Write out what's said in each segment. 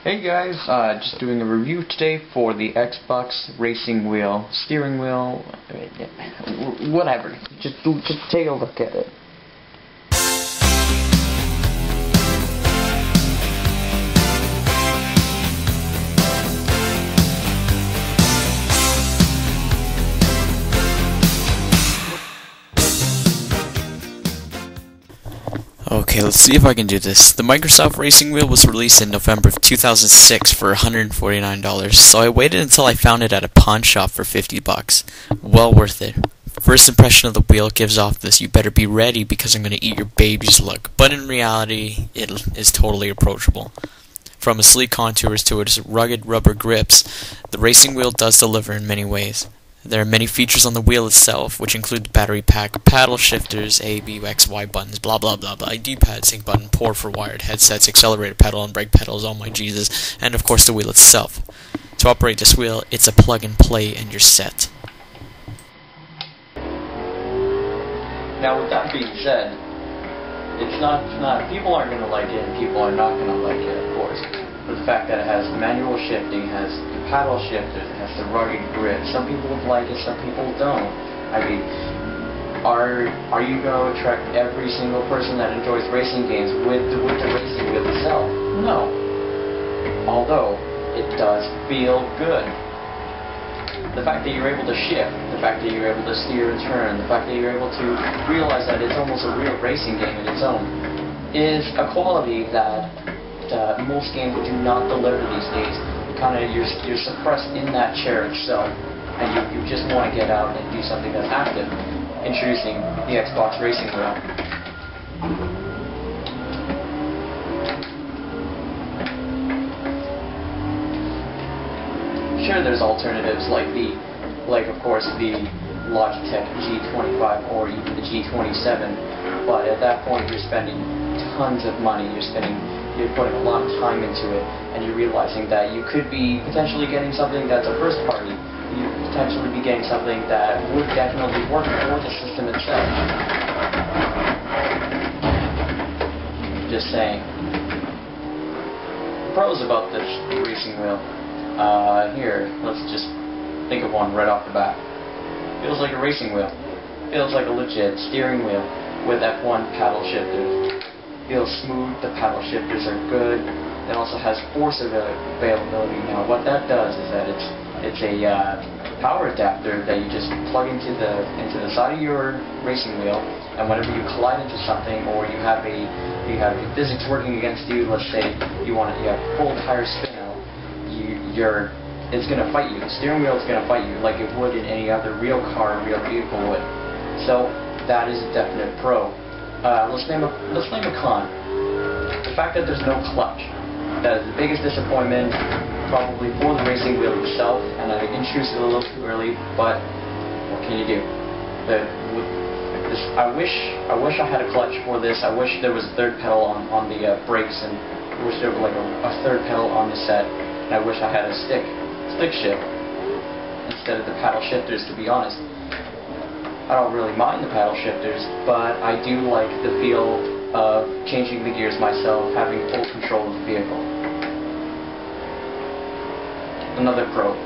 Hey guys, just doing a review today for the Xbox racing wheel, steering wheel, whatever. Just take a look at it. Okay, let's see if I can do this. The Microsoft Racing Wheel was released in November of 2006 for $149, so I waited until I found it at a pawn shop for $50. Well worth it. First impression of the wheel gives off this "you better be ready because I'm going to eat your babies" look, but in reality, it is totally approachable. From its sleek contours to its rugged rubber grips, the racing wheel does deliver in many ways. There are many features on the wheel itself, which include the battery pack, paddle shifters, A, B, X, Y buttons, blah blah blah blah, D-pad, sync button, port for wired headsets, accelerator pedal, and brake pedals, oh my Jesus, and of course the wheel itself. To operate this wheel, it's a plug and play and you're set. Now with that being said, it's not people aren't going to like it and people are not going to like it, of course. But the fact that it has manual shifting, has the paddle shifters, it has the rugged grip. Some people would like it, some people don't. I mean, are you going to attract every single person that enjoys racing games with the racing wheel itself? No. Although, it does feel good. The fact that you're able to shift, the fact that you're able to steer and turn, the fact that you're able to realize that it's almost a real racing game in its own, is a quality that most games do not deliver these days. You're suppressed in that chair itself, and you just want to get out and do something that's active. Introducing the Xbox Racing Wheel. Sure, there's alternatives like of course the Logitech G25 or even the G27, but at that point you're spending tons of money. You're putting a lot of time into it, and you're realizing that you could be potentially getting something that's a first party. You could potentially be getting something that would definitely work for the system itself. Just saying. Pros about this racing wheel. Here, let's just think of one right off the bat. Feels like a racing wheel. Feels like a legit steering wheel with F1 paddle shifters. Feels smooth, the paddle shifters are good. It also has force availability. Now what that does is that it's a power adapter that you just plug into the side of your racing wheel, and whenever you collide into something or you have your physics working against you, let's say you have full tire spin out, it's gonna fight you. The steering wheel is gonna fight you like it would in any other real car, real vehicle would. So that is a definite pro. Let's name a con. The fact that there's no clutch. That is the biggest disappointment probably for the racing wheel itself, and I introduced it a little too early, but what can you do? I wish I had a clutch for this. I wish there was a third pedal on the brakes, and I wish there was like a third pedal on the set, and I wish I had a stick shift instead of the paddle shifters, to be honest. I don't really mind the paddle shifters, but I do like the feel of changing the gears myself, having full control of the vehicle. Another pro.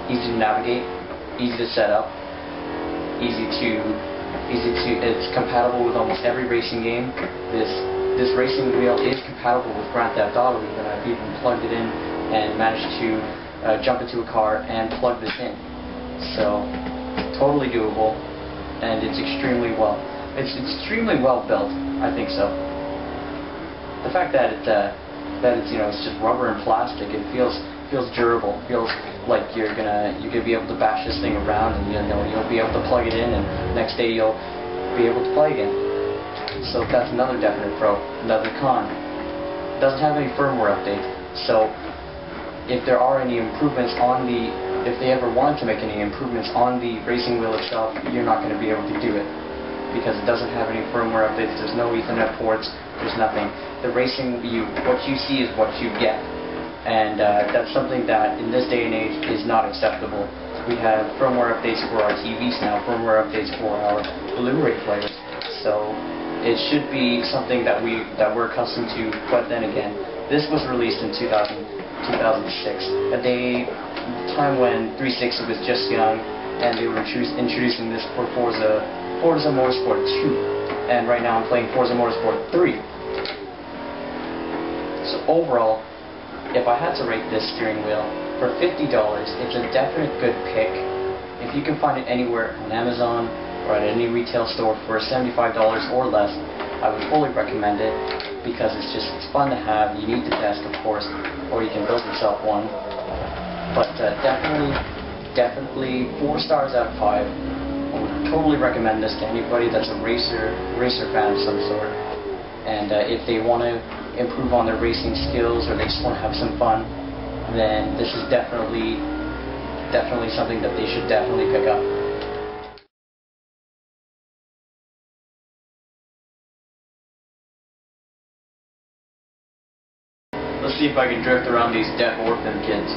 Easy to navigate, easy to set up, it's compatible with almost every racing game. This racing wheel is compatible with Grand Theft Auto, even. I've even plugged it in and managed to jump into a car and plug this in. So totally doable, and it's extremely well built. I think so. The fact that it's just rubber and plastic, it feels durable. It feels like you're gonna be able to bash this thing around, and you'll be able to plug it in, and next day you'll be able to play again. So that's another definite pro. Another con. It doesn't have any firmware updates. So if there are any improvements if they ever wanted to make any improvements on the racing wheel itself, you're not going to be able to do it because it doesn't have any firmware updates. There's no Ethernet ports. There's nothing. The racing what you see is what you get, and that's something that in this day and age is not acceptable. We have firmware updates for our TVs now, firmware updates for our Blu-ray players. So it should be something that we're accustomed to. But then again, This was released in 2006, a time when 360 was just young, and they were introducing this for Forza Motorsport 2, and right now I'm playing Forza Motorsport 3. So overall, if I had to rate this steering wheel, for $50, it's a definite good pick. If you can find it anywhere on Amazon or at any retail store for $75 or less, I would fully recommend it, because it's fun to have. You need the desk, of course, or you can build yourself one. But definitely 4 stars out of 5. I would totally recommend this to anybody that's a racer fan of some sort. And if they want to improve on their racing skills, or they just want to have some fun, then this is definitely something that they should definitely pick up. Let's see if I can drift around these deaf orphan kids.